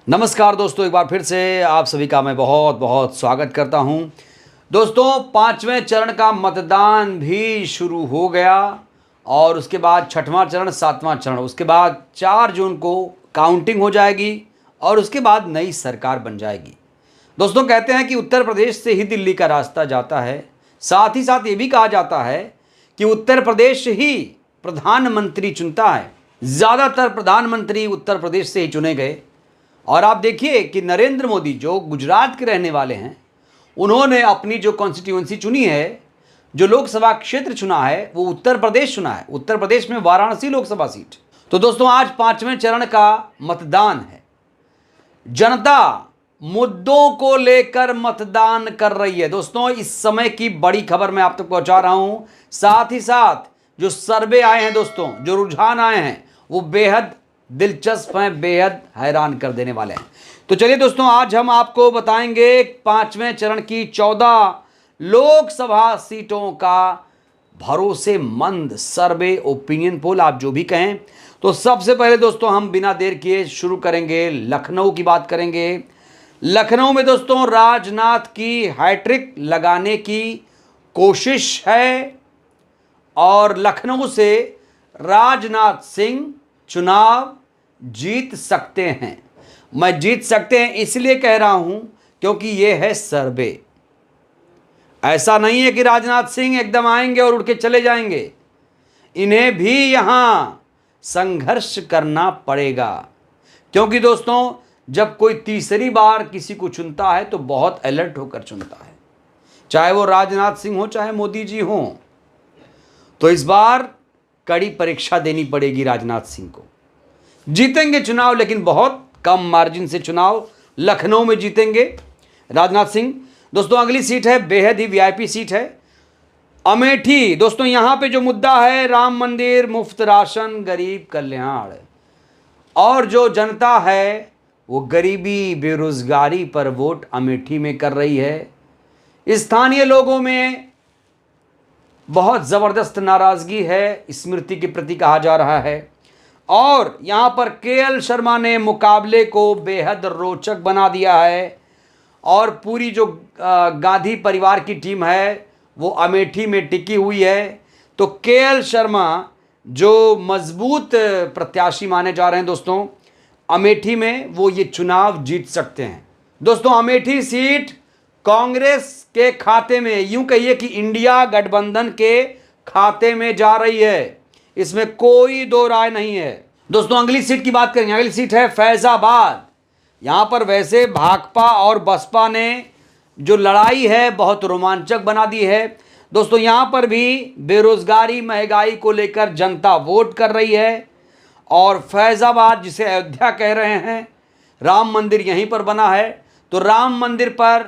नमस्कार दोस्तों, एक बार फिर से आप सभी का मैं बहुत बहुत स्वागत करता हूं। दोस्तों, पांचवें चरण का मतदान भी शुरू हो गया और उसके बाद छठवां चरण, सातवां चरण, उसके बाद 4 जून को काउंटिंग हो जाएगी और उसके बाद नई सरकार बन जाएगी। दोस्तों, कहते हैं कि उत्तर प्रदेश से ही दिल्ली का रास्ता जाता है। साथ ही साथ ये भी कहा जाता है कि उत्तर प्रदेश ही प्रधानमंत्री चुनता है। ज़्यादातर प्रधानमंत्री उत्तर प्रदेश से ही चुने गए। और आप देखिए कि नरेंद्र मोदी जो गुजरात के रहने वाले हैं, उन्होंने अपनी जो कॉन्स्टिट्यूएंसी चुनी है, जो लोकसभा क्षेत्र चुना है, वो उत्तर प्रदेश चुना है। उत्तर प्रदेश में वाराणसी लोकसभा सीट। तो दोस्तों, आज पांचवें चरण का मतदान है। जनता मुद्दों को लेकर मतदान कर रही है। दोस्तों, इस समय की बड़ी खबर मैं आप तक पहुंचा रहा हूं। साथ ही साथ जो सर्वे आए हैं दोस्तों, जो रुझान आए हैं, वो बेहद दिलचस्प हैं, बेहद हैरान कर देने वाले हैं। तो चलिए दोस्तों, आज हम आपको बताएंगे पांचवें चरण की 14 लोकसभा सीटों का भरोसेमंद सर्वे, ओपिनियन पोल, आप जो भी कहें। तो सबसे पहले दोस्तों, हम बिना देर किए शुरू करेंगे, लखनऊ की बात करेंगे। लखनऊ में दोस्तों राजनाथ की हैट्रिक लगाने की कोशिश है और लखनऊ से राजनाथ सिंह चुनाव जीत सकते हैं। मैं जीत सकते हैं इसलिए कह रहा हूं क्योंकि यह है सर्वे। ऐसा नहीं है कि राजनाथ सिंह एकदम आएंगे और उड़ के चले जाएंगे। इन्हें भी यहां संघर्ष करना पड़ेगा, क्योंकि दोस्तों जब कोई तीसरी बार किसी को चुनता है तो बहुत अलर्ट होकर चुनता है, चाहे वो राजनाथ सिंह हो चाहे मोदी जी हो। तो इस बार कड़ी परीक्षा देनी पड़ेगी राजनाथ सिंह को। जीतेंगे चुनाव, लेकिन बहुत कम मार्जिन से चुनाव लखनऊ में जीतेंगे राजनाथ सिंह। दोस्तों, अगली सीट है, बेहद ही वीआईपी सीट है, अमेठी। दोस्तों, यहां पे जो मुद्दा है, राम मंदिर, मुफ्त राशन, गरीब कल्याण। और जो जनता है वो गरीबी, बेरोजगारी पर वोट अमेठी में कर रही है। स्थानीय लोगों में बहुत ज़बरदस्त नाराज़गी है, स्मृति के प्रति कहा जा रहा है। और यहाँ पर केएल शर्मा ने मुकाबले को बेहद रोचक बना दिया है और पूरी जो गांधी परिवार की टीम है वो अमेठी में टिकी हुई है। तो केएल शर्मा जो मजबूत प्रत्याशी माने जा रहे हैं दोस्तों, अमेठी में वो ये चुनाव जीत सकते हैं। दोस्तों, अमेठी सीट कांग्रेस के खाते में, यूं कहिए कि इंडिया गठबंधन के खाते में जा रही है, इसमें कोई दो राय नहीं है। दोस्तों, अगली सीट की बात करेंगे। अगली सीट है फैजाबाद। यहां पर वैसे भाकपा और बसपा ने जो लड़ाई है बहुत रोमांचक बना दी है। दोस्तों, यहां पर भी बेरोजगारी, महंगाई को लेकर जनता वोट कर रही है। और फैजाबाद, जिसे अयोध्या कह रहे हैं, राम मंदिर यहीं पर बना है। तो राम मंदिर पर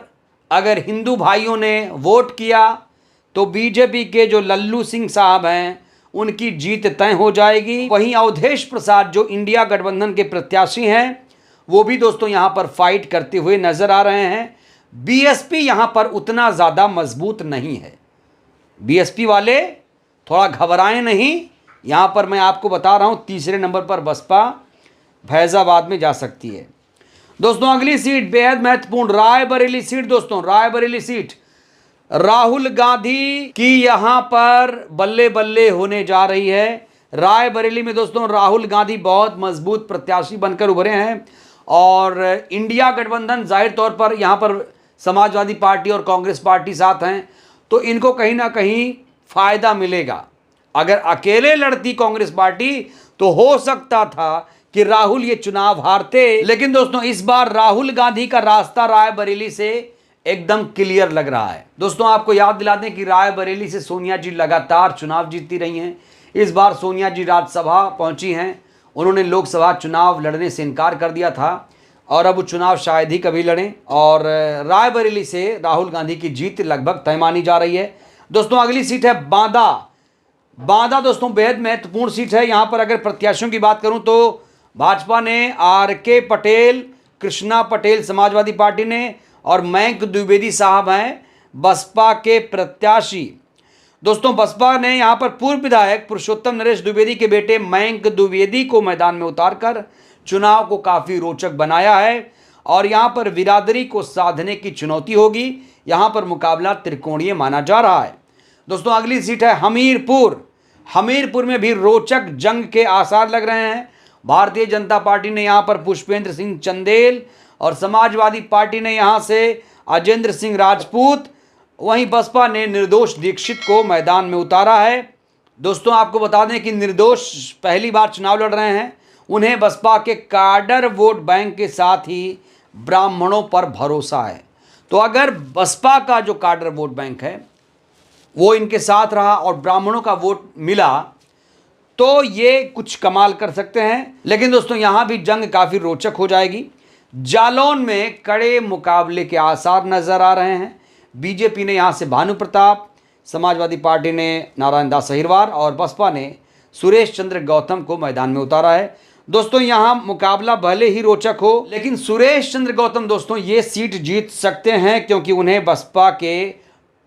अगर हिंदू भाइयों ने वोट किया तो बीजेपी के जो लल्लू सिंह साहब हैं उनकी जीत तय हो जाएगी। वहीं अवधेश प्रसाद जो इंडिया गठबंधन के प्रत्याशी हैं, वो भी दोस्तों यहां पर फाइट करते हुए नजर आ रहे हैं। बीएसपी यहां पर उतना ज़्यादा मजबूत नहीं है। बीएसपी वाले थोड़ा घबराएं नहीं। यहां पर मैं आपको बता रहा हूं, तीसरे नंबर पर बसपा फैजाबाद में जा सकती है। दोस्तों, अगली सीट बेहद महत्वपूर्ण, रायबरेली सीट। दोस्तों, रायबरेली सीट राहुल गांधी की यहां पर बल्ले बल्ले होने जा रही है। रायबरेली में दोस्तों राहुल गांधी बहुत मजबूत प्रत्याशी बनकर उभरे हैं और इंडिया गठबंधन जाहिर तौर पर यहां पर समाजवादी पार्टी और कांग्रेस पार्टी साथ हैं, तो इनको कहीं ना कहीं फायदा मिलेगा। अगर अकेले लड़ती कांग्रेस पार्टी तो हो सकता था कि राहुल ये चुनाव हारते, लेकिन दोस्तों इस बार राहुल गांधी का रास्ता रायबरेली से एकदम क्लियर लग रहा है। दोस्तों, आपको याद दिला दें कि रायबरेली से सोनिया जी लगातार चुनाव जीतती रही हैं। इस बार सोनिया जी राज्यसभा पहुंची हैं। उन्होंने लोकसभा चुनाव लड़ने से इनकार कर दिया था और अब वो चुनाव शायद ही कभी लड़ें। और रायबरेली से राहुल गांधी की जीत लगभग तय मानी जा रही है। दोस्तों, अगली सीट है बांदा। बांदा दोस्तों बेहद महत्वपूर्ण सीट है। यहाँ पर अगर प्रत्याशियों की बात करूँ तो भाजपा ने आर.के. पटेल, कृष्णा पटेल समाजवादी पार्टी ने, और मयंक द्विवेदी साहब हैं बसपा के प्रत्याशी। दोस्तों, बसपा ने यहां पर पूर्व विधायक पुरुषोत्तम नरेश द्विवेदी के बेटे मयंक द्विवेदी को मैदान में उतारकर चुनाव को काफ़ी रोचक बनाया है और यहाँ पर बिरादरी को साधने की चुनौती होगी। यहाँ पर मुकाबला त्रिकोणीय माना जा रहा है। दोस्तों अगली सीट है हमीरपुर। हमीरपुर में भी रोचक जंग के आसार लग रहे हैं। भारतीय जनता पार्टी ने यहाँ पर पुष्पेंद्र सिंह चंदेल और समाजवादी पार्टी ने यहाँ से अजेंद्र सिंह राजपूत, वहीं बसपा ने निर्दोष दीक्षित को मैदान में उतारा है। दोस्तों आपको बता दें कि निर्दोष पहली बार चुनाव लड़ रहे हैं। उन्हें बसपा के काडर वोट बैंक के साथ ही ब्राह्मणों पर भरोसा है। तो अगर बसपा का जो काडर वोट बैंक है वो इनके साथ रहा और ब्राह्मणों का वोट मिला तो ये कुछ कमाल कर सकते हैं। लेकिन दोस्तों यहाँ भी जंग काफ़ी रोचक हो जाएगी। जालौन में कड़े मुकाबले के आसार नजर आ रहे हैं। बीजेपी ने यहाँ से भानु प्रताप, समाजवादी पार्टी ने नारायण दास अहिरवार और बसपा ने सुरेश चंद्र गौतम को मैदान में उतारा है। दोस्तों यहाँ मुकाबला भले ही रोचक हो, लेकिन सुरेश चंद्र गौतम दोस्तों ये सीट जीत सकते हैं क्योंकि उन्हें बसपा के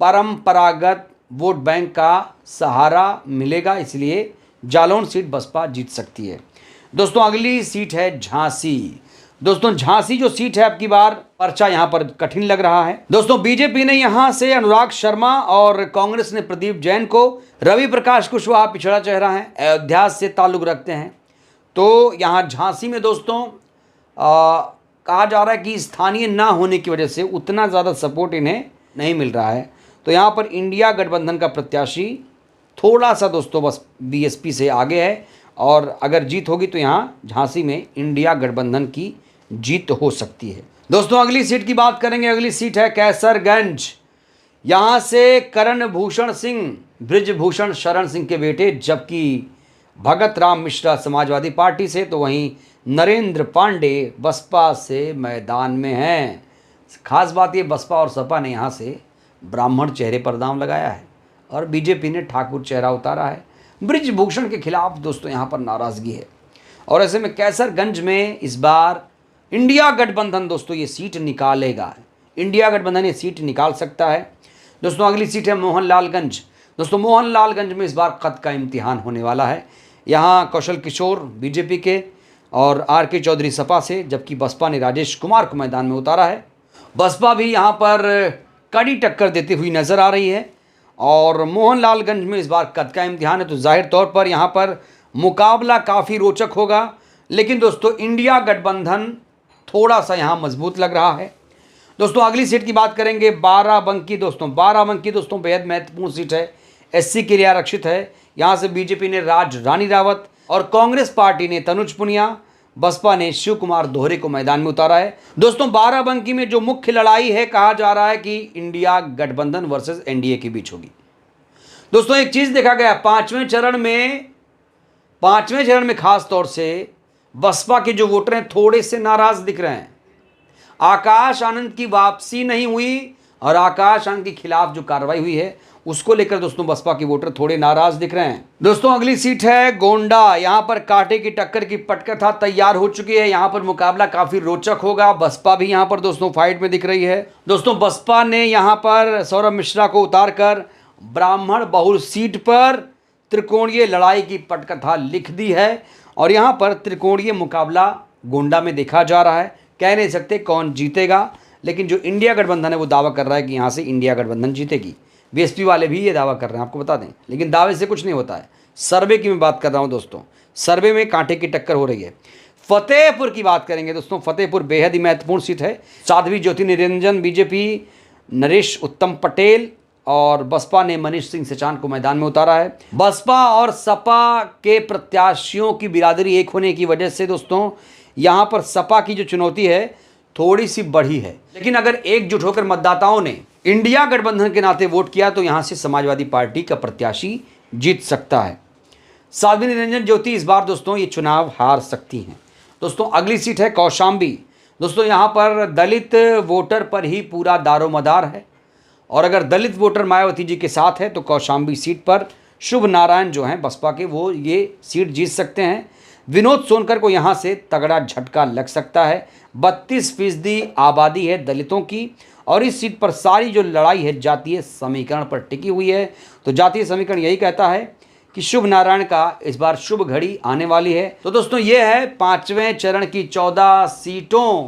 परंपरागत वोट बैंक का सहारा मिलेगा, इसलिए जालौन सीट बसपा जीत सकती है। दोस्तों अगली सीट है झांसी। दोस्तों झांसी जो सीट है अब की बार पर्चा यहाँ पर कठिन लग रहा है। दोस्तों बीजेपी ने यहाँ से अनुराग शर्मा और कांग्रेस ने प्रदीप जैन को, रवि प्रकाश कुशवाहा पिछड़ा चेहरा है, अयोध्या से ताल्लुक रखते हैं। तो यहाँ झांसी में दोस्तों कहा जा रहा है कि स्थानीय ना होने की वजह से उतना ज़्यादा सपोर्ट इन्हें नहीं मिल रहा है। तो यहाँ पर इंडिया गठबंधन का प्रत्याशी थोड़ा सा दोस्तों बस बीएसपी से आगे है और अगर जीत होगी तो यहाँ झांसी में इंडिया गठबंधन की जीत हो सकती है। दोस्तों अगली सीट की बात करेंगे। अगली सीट है कैसरगंज। यहाँ से करण भूषण सिंह बृजभूषण शरण सिंह के बेटे, जबकि भगत राम मिश्रा समाजवादी पार्टी से, तो वहीं नरेंद्र पांडे बसपा से मैदान में हैं। खास बात ये बसपा और सपा ने यहाँ से ब्राह्मण चेहरे पर दांव लगाया है और बीजेपी ने ठाकुर चेहरा उतारा है। बृजभूषण के खिलाफ दोस्तों यहाँ पर नाराज़गी है और ऐसे में कैसरगंज में इस बार इंडिया गठबंधन दोस्तों ये सीट निकालेगा। इंडिया गठबंधन ये सीट निकाल सकता है। दोस्तों अगली सीट है मोहनलालगंज। दोस्तों मोहनलालगंज में इस बार कद का इम्तिहान होने वाला है। यहाँ कौशल किशोर बीजेपी के और आर.के. चौधरी सपा से, जबकि बसपा ने राजेश कुमार को मैदान में उतारा है। बसपा भी यहाँ पर कड़ी टक्कर देती हुई नजर आ रही है और मोहनलालगंज में इस बार कद का इम्तिहान है। तो जाहिर तौर पर यहाँ पर मुकाबला काफ़ी रोचक होगा। लेकिन दोस्तों इंडिया गठबंधन थोड़ा सा यहाँ मजबूत लग रहा है। दोस्तों अगली सीट की बात करेंगे बाराबंकी। दोस्तों बाराबंकी दोस्तों बेहद महत्वपूर्ण सीट है, एससी के लिए आरक्षित है। यहाँ से बीजेपी ने राज रानी रावत और कांग्रेस पार्टी ने तनुज पुनिया, बसपा ने शिव कुमार दोहरे को मैदान में उतारा है। दोस्तों बाराबंकी में जो मुख्य लड़ाई है, कहा जा रहा है कि इंडिया गठबंधन वर्सेस एनडीए के बीच होगी। दोस्तों एक चीज देखा गया पांचवें चरण में खास तौर से बसपा के जो वोटर हैं थोड़े से नाराज दिख रहे हैं। आकाश आनंद की वापसी नहीं हुई और आकाश आनंद के खिलाफ जो कार्रवाई हुई है उसको लेकर दोस्तों बसपा के वोटर थोड़े नाराज दिख रहे हैं। दोस्तों अगली सीट है गोंडा। यहाँ पर कांटे की टक्कर की पटकथा तैयार हो चुकी है। यहाँ पर मुकाबला काफी रोचक होगा। बसपा भी यहाँ पर दोस्तों फाइट में दिख रही है। दोस्तों बसपा ने यहाँ पर सौरभ मिश्रा को उतारकर ब्राह्मण बहुल सीट पर त्रिकोणीय लड़ाई की पटकथा लिख दी है और यहाँ पर त्रिकोणीय मुकाबला गोंडा में देखा जा रहा है। कह नहीं सकते कौन जीतेगा, लेकिन जो इंडिया गठबंधन है वो दावा कर रहा है कि यहाँ से इंडिया गठबंधन जीतेगी। बीएसपी वाले भी ये दावा कर रहे हैं, आपको बता दें, लेकिन दावे से कुछ नहीं होता है। सर्वे की मैं बात कर रहा हूँ दोस्तों, सर्वे में कांटे की टक्कर हो रही है। फतेहपुर की बात करेंगे दोस्तों, फतेहपुर बेहद ही महत्वपूर्ण सीट है। साध्वी ज्योति निरंजन बीजेपी, नरेश उत्तम पटेल और बसपा ने मनीष सिंह सचान को मैदान में उतारा है। बसपा और सपा के प्रत्याशियों की बिरादरी एक होने की वजह से दोस्तों यहाँ पर सपा की जो चुनौती है थोड़ी सी बढ़ी है, लेकिन अगर एकजुट होकर मतदाताओं ने इंडिया गठबंधन के नाते वोट किया तो यहाँ से समाजवादी पार्टी का प्रत्याशी जीत सकता है। साध्वी निरंजन ज्योति इस बार दोस्तों ये चुनाव हार सकती हैं। दोस्तों अगली सीट है कौशाम्बी। दोस्तों यहाँ पर दलित वोटर पर ही पूरा दारोमदार है और अगर दलित वोटर मायावती जी के साथ है तो कौशाम्बी सीट पर शुभ नारायण जो हैं बसपा के वो ये सीट जीत सकते हैं। विनोद सोनकर को यहाँ से तगड़ा झटका लग सकता है। 32% आबादी है दलितों की और इस सीट पर सारी जो लड़ाई है जातीय समीकरण पर टिकी हुई है। तो जातीय समीकरण यही कहता है कि शुभ नारायण का इस बार शुभ घड़ी आने वाली है। तो दोस्तों ये है 5वें चरण की 14 सीटों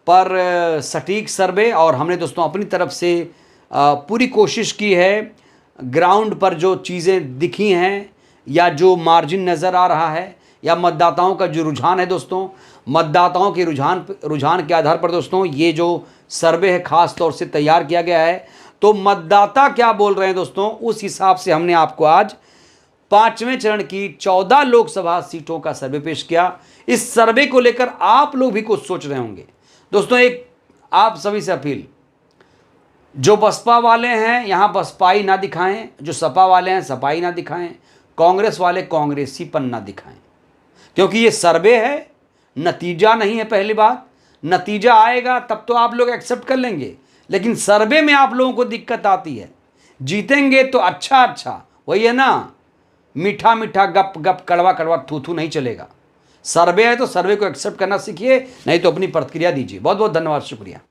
पर सटीक सर्वे, और हमने दोस्तों अपनी तरफ से पूरी कोशिश की है। ग्राउंड पर जो चीज़ें दिखी हैं या जो मार्जिन नज़र आ रहा है या मतदाताओं का जो रुझान है दोस्तों, मतदाताओं के रुझान के आधार पर दोस्तों ये जो सर्वे है ख़ास तौर से तैयार किया गया है। तो मतदाता क्या बोल रहे हैं दोस्तों, उस हिसाब से हमने आपको आज 5वें चरण की 14 लोकसभा सीटों का सर्वे पेश किया। इस सर्वे को लेकर आप लोग भी कुछ सोच रहे होंगे दोस्तों। एक आप सभी से अपील, जो बसपा वाले हैं यहाँ बसपाई ना दिखाएं, जो सपा वाले हैं सपाई ना दिखाएं, कांग्रेस वाले कांग्रेसीपन ना दिखाएं, क्योंकि ये सर्वे है, नतीजा नहीं है। पहली बात, नतीजा आएगा तब तो आप लोग एक्सेप्ट कर लेंगे, लेकिन सर्वे में आप लोगों को दिक्कत आती है। जीतेंगे तो अच्छा अच्छा, वही है ना, मीठा मीठा गप गप कड़वा कड़वा थू थू नहीं चलेगा। सर्वे है तो सर्वे को एक्सेप्ट करना सीखिए, नहीं तो अपनी प्रतिक्रिया दीजिए। बहुत बहुत धन्यवाद, शुक्रिया।